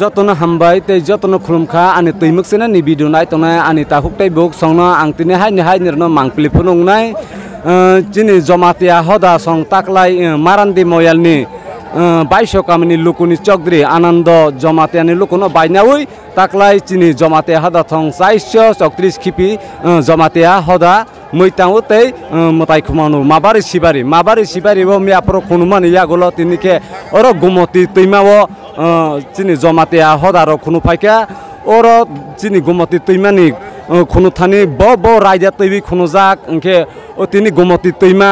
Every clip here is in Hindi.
जतन हामबाय ते जतन खुलुमखा आनि तैमोकसेना नि भिडिअ नायतनाय आनि ताहुकटाय बुक संना आं तिनि हाय निरनो मांगप्लि फुनुंनाय जिनि जमातिया हदा सं ताकलाय मारान्दी मयालनि बाइसो कामनि लुकुनि चौधरी आनंद जमातियानि लुकुनो बायनावै ताकलाय चिनि जमातिया हदा थं 434 खिपि जमातिया हदा मैतांगो तै मताय खुमानु माबारि सिबारि वो मियाप्रो खुनुमान यागोलो तिनिके अरो गुमति तैमावो चिनि जमातिया हदारो खुनु फायका अरो चिनि गुमति तैमानि खुनु थानि ब रायजा तैबि खुनु जाक अंके तिनि गुमति तैमा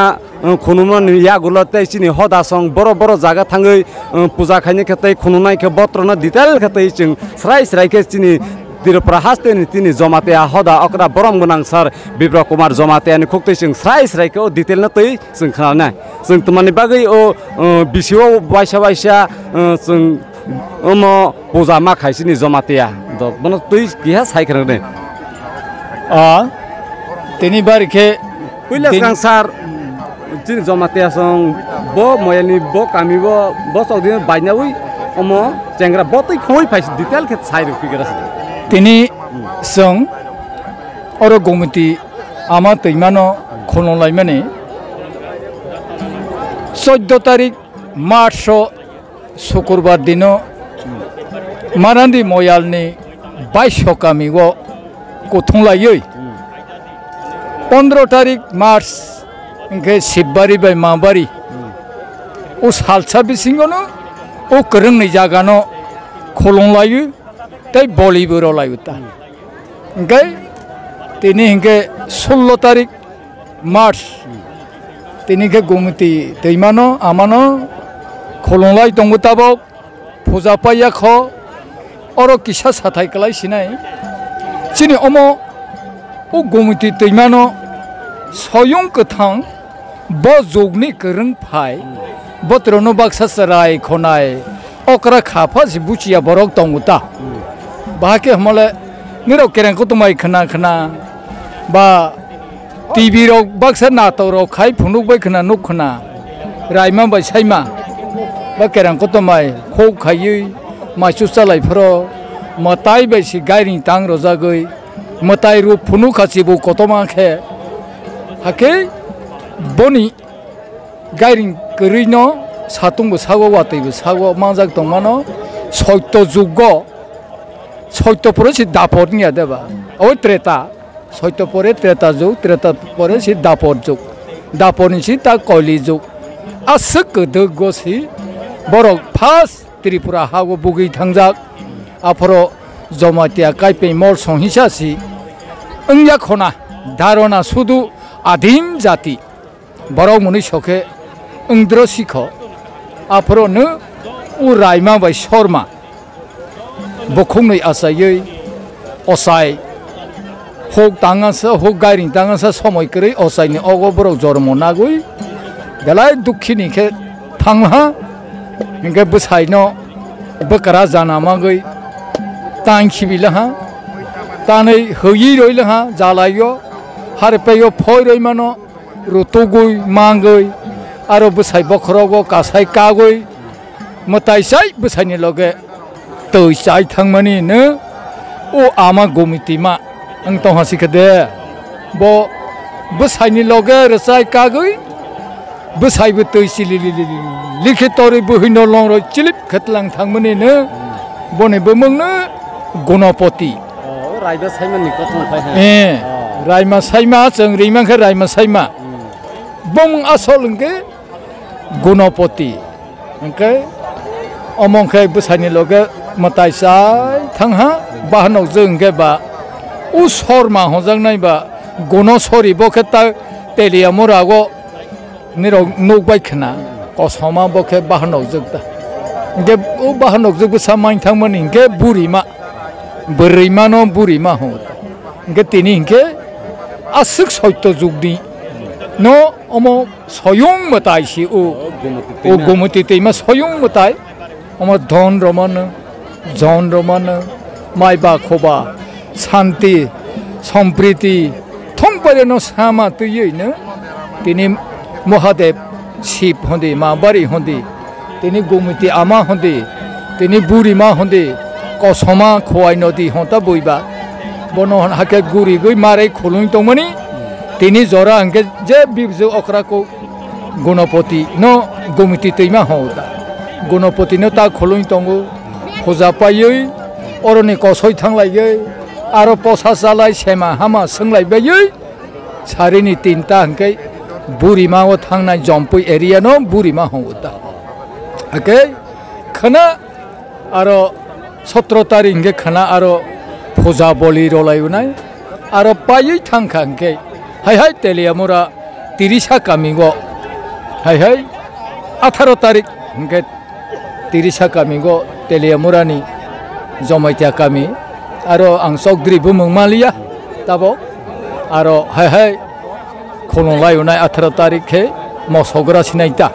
खुनुमान यागोलो तै चिनि हदा सं बरो जागा थाङै पूजा खायनि खेतै खुनुनाय के बत्रना डिटेल खेतै जों स्राय के चिनि तिरप्रा हास्तेनि तिनि जमातिया हदा अकरा बरम गोनां सर बिप्र कुमार जमातियानि खुक्तै जों स्राय के डिटेल न तै जों खानाय जों तमानि बागै ओ बिसिओ बायसा जों ओमो पूजा मा खायसिनि जमातिया द बन तै किहा सायखरं दे तिनि बारखे पहिला सर चिनि जमातिया सं ब मयानि ब कामि ब सौदिन बायनावै ओमो जेंग्रा बतै खोय फाइस डिटेल के साइर फिगरस तिनि सं अरो गोमति आमा तैमानो खोललाय माने 14 तारिख मार्च शुक्रबार दिनो मारान्दी मयालनि 22 कामिगो कोथंलायै 15 तारिख मार्च इनके शिवबारी बाय माबारी ओ सालसा बिसिंगनो ओ करंनि जागानो खोलंलायो तै बलिबुरो लायुता इनके तिनि इनके 16 तारिख मार्च तिनि के गोमति दैमानो आमानो खोलंलाय दंगताबो पूजा पाया ख अरो किसा साथाय कलाय सिनाय चिनि अमो ओ गोमति दैमानो सयं कथां ब जोगनि करं फाय बत्रनो बाक्सा सराय खनाय अकरा खाफा बुचिया बरक दंगता बाके हमले निरो केरंको तुमाय खना बा टीवी रो बाक्सा नातरो खाय फुनुक बाय खना नुक खना रायमा बाय सायमा बा केरंको तुमाय खौ खायै माइसु सालायफरो मताय बायसि गायरिं तां रजागै मताय रु फुनु खासिबो कतमा खे हाके बनि गायरिं गरैनो सातुंबो सागो वातैबो सागो माजाक दंमानो सत्य जुग सत्य परे सि दापरनि आदेबा ओ त्रेता सत्य परे त्रेता परे सि दापर जुग दापरनि सि ता कलि जुग आसक दगसि बरक फार्स्ट त्रिपुरा हागो बुगै थांजाक आफरो जमातिया काइपे मल संहिसासि अंया खना धारणा सुदु आदिम जाति बरौ मुनि सखे अंद्र सिख आफरो न उ रायमा बाय शर्मा बखुंनै आसायै असाय होक तांगासा होक गायरिं तांगासा समय करै असायनि अगो बरौ जरम नागै गलाय दुखिनि के थांहा इनके बसायनो बकरा जाना मागै तांखिबिलहा तानै होयि रइलहा जालायो हारपेयो फय रइमानो रुतुगै मांगै आरो बसाय बखरगो कासाय कागै मतायसाय बसायनि लगे तैसाय थांमानि न ओ आमा गोमितिमा आं तहासिखे दे ब बसायनि लगे रसाय कागै बसायबो तैसिलि लिखितरि बहिनो लंर चिलिप खतलां थांमानि न बनेबो मंनो गणपति रायबा सायमानि कथन फाय रायमा सायमा जों रैमाखै रायमा सायमा बं आसल इंके गणपति इंके अमंखे बसायनि लगे मतायसाय थांहा बाहनाव जों इंके बा उ शर्मा हजां नायबा गणसरि बखेता तेलिया मोरागो निरो नोगबाय खना कसमा बखे बाहनाव जोगदा इंके उ बाहनाव जोगबो सामाय थांमोन इंके बुरिमा बोरैमानो बुरिमा हो इंके तिनि इंके आसक सत्य जुगनि न अमो सयं मतायसि ओ गोमति तैमा सयं मताय अमो धन रमन माइबा खोबा शांति सम्प्रीति थंपरे न सामा तयै न तिनि महादेव शिव होंदे माबारी होंदे तिनि गोमति आमा होंदे तिनि बुरिमा होंदे कसमा खोवाई नदी होता बइबा बनो हाके गुरी गई मारे खुलुं तंगमनि तिनी जरा हंके जे बिबजो अकरा को गणपति न गमिति तैमा होता गणपति न ता खुलुं तंगो फुजा पायै अरनि कसय थांलायै आरो पसा जालाय सेमा हामा सोंलायबायै सारिनि तिनता हंके बुरिमाव थांनाय जम्पै एरिया न बुरिमा होता ओके खना आरो 17 तारिख के खना आरो फुजा बलि रलायुनाय आरो पायै थांखांके हाय हाय तेलियामुरा 30 गामिगो हाय हाय 18 तारिख के 30 गामिगो तेलियामुरानि जमायतिया गामि आरो आं चौधुरीबो मंमालिया ताबो आरो हाय हाय खलंलायुनाय 18 तारिखे मसगरा सिनायता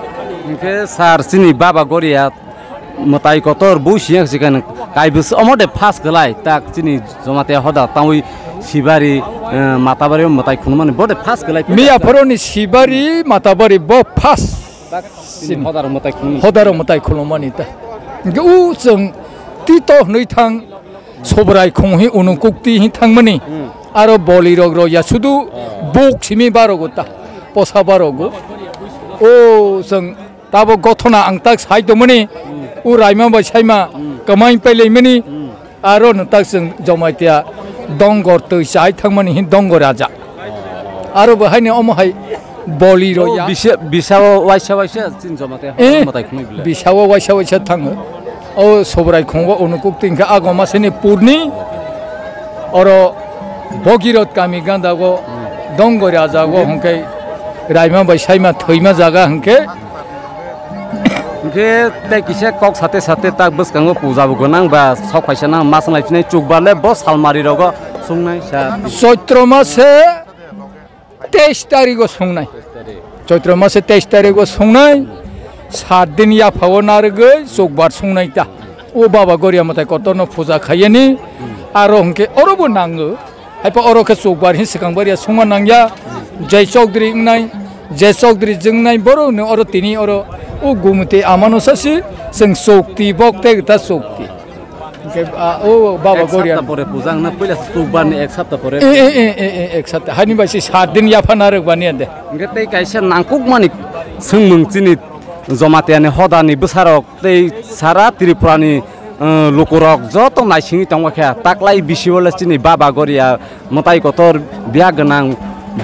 इनके सार सिनि बाबा गरिया मताई कतर बुसिया सिकान काइबस अमदे फास गलाय ताक सिनि जमाते हदा तावि सिबारि माताबारि मताई खुनु माने बडे फास गलाय मिया फरोनि सिबारि माताबारि ब फास ताक सिनि हदार मताई खुनु मानिता उ जों तितो नै थां सबराय खुंहि उनुकुक्ति हि थांमनि आरो बलि रग्र या सुदु बक्सिमि बारगोता पसा बारगो ओ जों ताबो गथना आंताक साइदमनि उ रायमा बायसायमा कमाय पैलैमनि आरो नताक जों जमायतिया दंगर तै साइ थांमनि हि दंगर राजा आरो बहायनो अमहाय बलि रया बिसाव वाइसा सिन जमाते मताई खुनु बिला बिसाव वाइसा थाङो ओ सबराय खुंगो उनुकुक्तिंखा आगमासेनि पुरनि अरो भगीरथ गामि गांदागो दंगर राजागो हंके रायमा बायसायमा थैमा जागा हंके इनके ते किसे कक साथे साथे ताक बस कांगो पूजाबो गोनां बा सक फायसा ना मास लाइफनाय चुकबाले बस सालमारि रगो सुंनाय सा चैत्र मासे 23 तारिखो सुंनाय चैत्र मासे 23 तारिखो सुंनाय 7 दिन या फाव नारगै चुकबार सुंनायता ओ बाबा गरिया मताय कतनो पूजा खायनि आरो हंके अरबो नाङो हायपा अरके चुकबार हि सिखांबारिया सुंगा नांया जय चौधरी नाय जय चौधरी जोंनाय बरो नो अरो तिनि अरो ओ गुमते आमानसासि जों शक्ति बक्ते गता शक्ति के ओ बाबा गरिया परे पूजा न पहिला चुकबारनि एक सप्ताह परे एक सप्ताह हानि बासि 7 दिन याफाना रगबानि दे इनके ते कायसे नांकुक मानि सोंमोंचिनि जमातेयानि हदानि बोसारक ते सारा त्रिपुरानि लोकरक जत नायसिङि तंगाखा ताकलाय बिसिवलसिनि बाबा गरिया मताई कतर बिया गोनां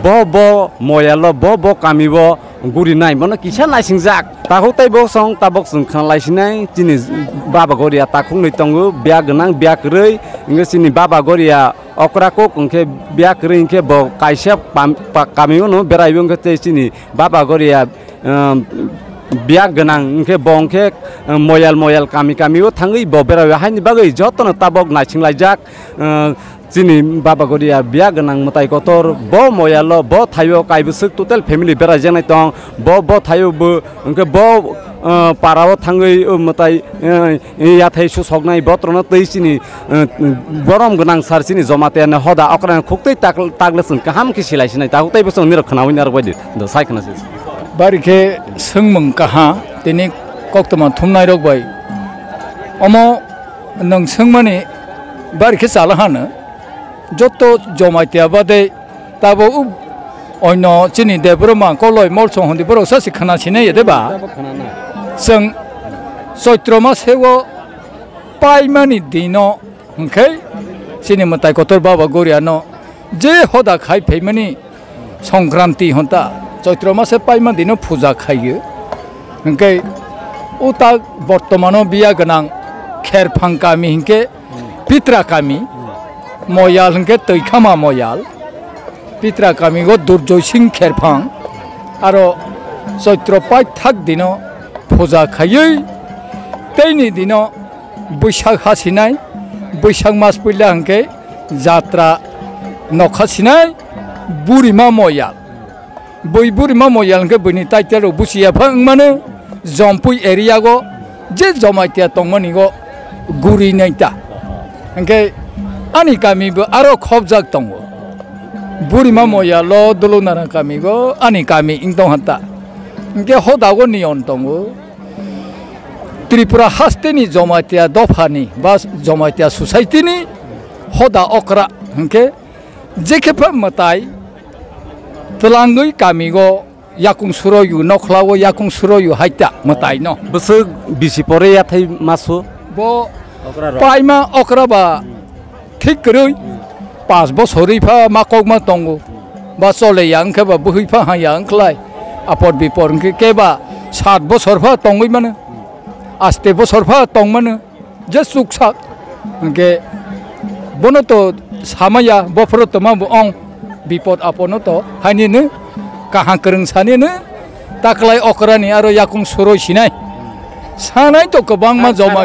ब मयाल ब कामिबो गुरि नाय बन किसा नायसिं जाक ताखौ तैबो सं ताबक जों खालायसिनाय दिनि बाबा गरिया ताखौ नै तंगो बिया गोनां बिया करै इंगसिनि बाबा गरिया अकराको कंखे बिया करै इंखे ब कायसा कामियो न बेरायबो इंखे सिनि बाबा गरिया बिया गोनां इंखे बंखे मयाल कामिओ थाङै ब बेराय हायनि बागै जतन ताबक नायसिं लायजाक जिनि बाबा गरिया बिया गोनां मताई कतर ब मयाल ब थायो काइबसक टोटल फेमिलि बेराय जानाय दं ब थायोबो इंखे ब पाराव थाङै मताई याथाय सुसगनाय बत्रन तैसिनि बरम गोनां सारसिनि जमातेयानो हदा अकरा खुक्तै तागलसन काहाम कि सिलायसिनाय तागु तैबो सं निरखनावै नार बायदि द साइखनासि बारिखे सोंमों कहा तिनि कक्तमा थुमनाय रगबाय अमो नों सोंमाने बारिखे जाला हानो जत जमायतिया बादे ताबो अन्न चिनि देब्रमा कलय मलसं हन्दि बर सासि खानासिने यदेबा जों चैत्र मासेव पाइमानि दिनो हंखै चिनि मताय कतर बाबा गरियानो जे हदा खाय फैमानि संक्रांति हन्ता चैत्र मासे पाइमा दिन पूजा खायो हंके उता बर्तमानो बिया गोनां खेरफां गामि हंके पित्रा गामि मयाल हंके तैखामा मयाल पित्रा गामि गो दुर्जय सिंह खेरफां आरो चैत्र पाइथाक दिन पूजा खायो तैनि दिन बैसाग हासिनाय बैसाग मास पयला हंके जात्रा नखासिनाय बुरिमा मयाल बै बुरिमा मयालके बैनि टाइटेल बुसिया फांमानो जम्पुइ एरिया गो जे जमायतिया तंमनि गो गुरि नायता हंके आनि गामिबो आरो खबजाक दङ बुरिमा मयाल दलुनारा गामि गो आनि गामि इंदं हाता हंके हदागो नियन दङ त्रिपुरा हास्टेनि जमातिया दफानि बा जमातिया सोसाइटिनि हदा अक्रा हंके जेखेफा मताय तलांगै गामिगो याकुं सुरयु नखलावो याकुं सुरयु हाइता मताय न बस बिसि परे याथाय मासो बो पाइमा अक्रा बा ठीक करै 5 बछरैफा माकगमा दंगो बा चले यांखे बा बोहैफा हायांखलाय आपद बिपद हंके केबा 7 बछरफा दंगै माने आस्ते बछरफा दं माने जे सुखसाक हंके बनो तो सामाया बफरो तो मा अंग बिपद आपनो तो हानिनो काहा करं सानेनो ताकलाय अक्रानि आरो याकुं सुरय सिनाय सानाय तो गोबां मा जमा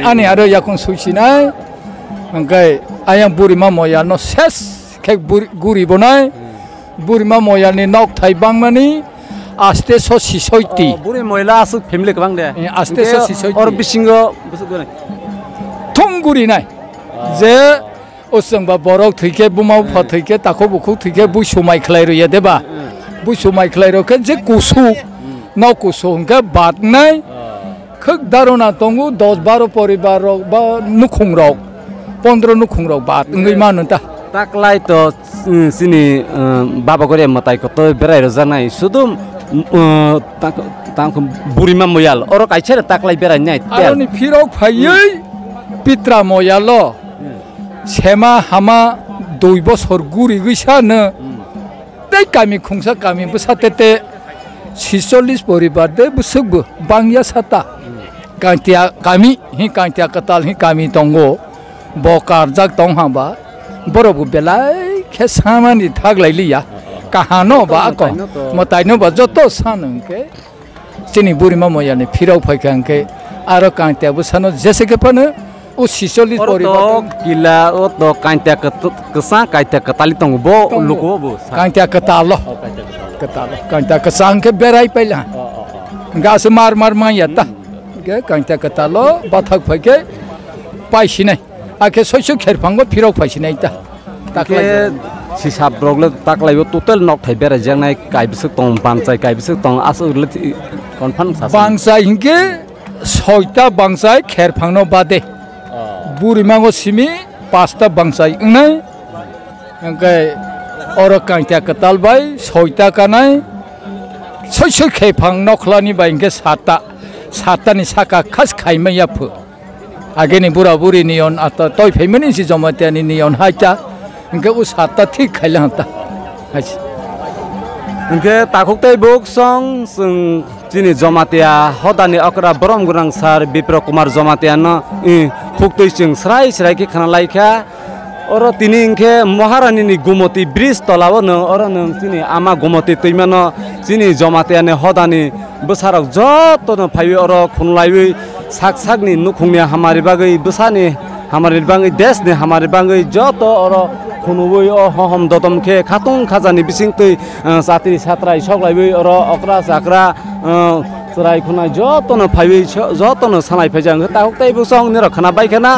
आनि आरो याकुं सुसिनाय ओंखाय आया बुरिमा मया न सेस खेक गुरि बनाय बुरिमा मयानि नक थाइबां मानि आस्ते स सिसयति बुरि महिला आसु फेमिलि गोबां दे आस्ते स सिसयति और बिसिंगो थुम गुरि नाय जे ओसंबा बरक थैके बुमाव फाथैके ताखौ बुखौ थैके बुसु माइखलाय रया देबा बुसु माइखलाय रके जे कुसु नाव कुसु हंके बातनाय खक दारना दंगु 10-12 परिवार बा नुखुंराव 15 नुखुंराव बात ngै मानता ताकलाय तो सिनि बाबा गरे मताय को तो बेराय रजानाय सुदुम तांको बुरिमा मोयाल और काइछे ताकलाय बेराय नाय आरोनि फिराव फायै पित्रा मोयाल सेमा हामा 2 बछर गुरि गैसानो तै गामि खुंसा गामि बसातेते 46 परिवार दे बुसुगबो बांगिया साता कांटिया गामि हि कांटिया कताल हि गामि दंगो बकार जाक दं हाबा बरबु बेलाय खेसामानि थागलायलिया काहानो बा को मतायनो बा जतो सानंके सिनि बुरिमा मयानि फिराव फायखांके आरो कांटिया बसानो जेसेके फानो ओ 46 परिवार किला ओ तो कांटिया कसा कांटिया कताली तंग बो लोको बो कांटिया कताल कांटिया कसांग के बेराय पैला गास मार मायता के कांटिया कताल बाथक फैके पाइसिनाय आखे सयस खेरफांगो फिराव फाइसिनाय ता ताकले सिसाब ब्रगले ताकलायबो टोटल नक थाय बेराय जानाय काइबिसो तंग बांचाय काइबिसो तंग आसुरले कनफार्म सासा बांचाय हिंके सयता बांचाय खेरफांनो बादे बुरिमांगो सिमी 5टा बांचाय उनाय ओंखाय और कांटिया कताल बाय सयता कानाय सयस खेफां नखलानि बायंके 7टानि साका खास खायमाया फो आगेनि बुरा बुरि नियन आता तय फेमिनि सि जमातियानि नियन हाइता इनके उ 7टा ठीक खाइला हता हाइस इनके ताखुकतै बुक सं जों जिनि जमातिया हदानि अकरा बरम गुरां सार बिप्र कुमार जमातिया न खुक्तै जों स्राय स्राय के खाना लाइखा और तिनि इनके महारानीनि गुमति ब्रिज तलाव न और न जिनि आमा गुमति तैमान जिनि जमातियानि हदानि बोसाराव जत न फाय और खुनलायबै साक साकनि नुखुंनि हामारि बागै बोसानि हामारि बागै देशनि हामारि बागै जत और खुनुबै हम दतम के खातुं खाजानि बिसिंतै सात्री सात्राय सकलायबै और अक्रा जाक्रा सराय खुनाय जतन फायबै जतन सानाय फायजां ताहुकतै बुसं निरखना बायखाना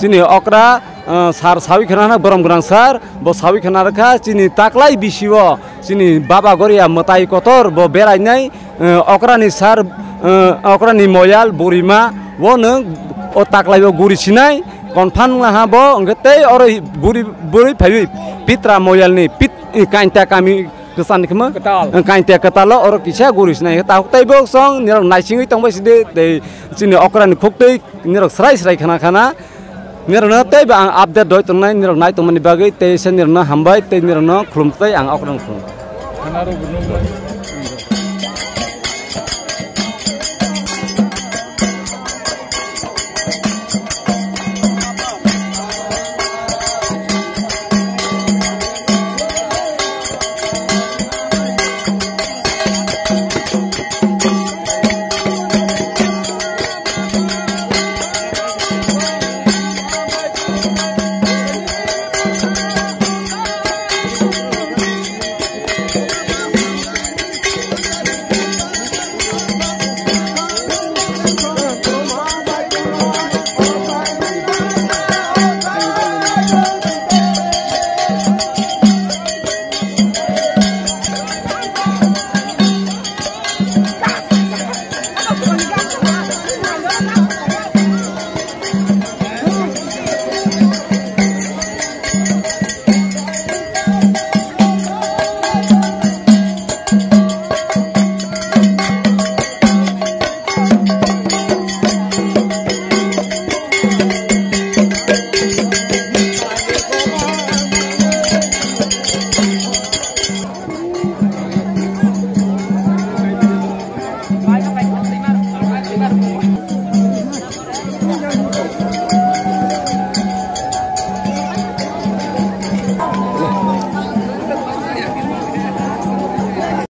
जिनि अक्रा सार सावि खाना बरम ग्रां सार ब सावि खाना रखा जिनि ताकलाय बिसिव जिनि बाबा गरिया मताय कतर ब बेरायनाय अक्रानि सार अक्रानि मयाल बुरिमा वन ओ ताकलाय गुरि सिनाय कनफान लाहा ब अंगते और गुरि बुरि फायबै पित्रा मयालनि पित काइन्टा कामि केसान खम काइन्टा कताल और किसा गुरि सिनाय ताहुकतै बो सं निरक नाइसिङै तंबाय सिदे जिनि अक्रानि खुक्तै निरक स्राय स्राय खाना निरना तै आं आपडेट दय तंनाय निरक नाय तंमानि बागै तै से निरना हामबाय तै निरना खुलुमतै आं अक्रान खुलुम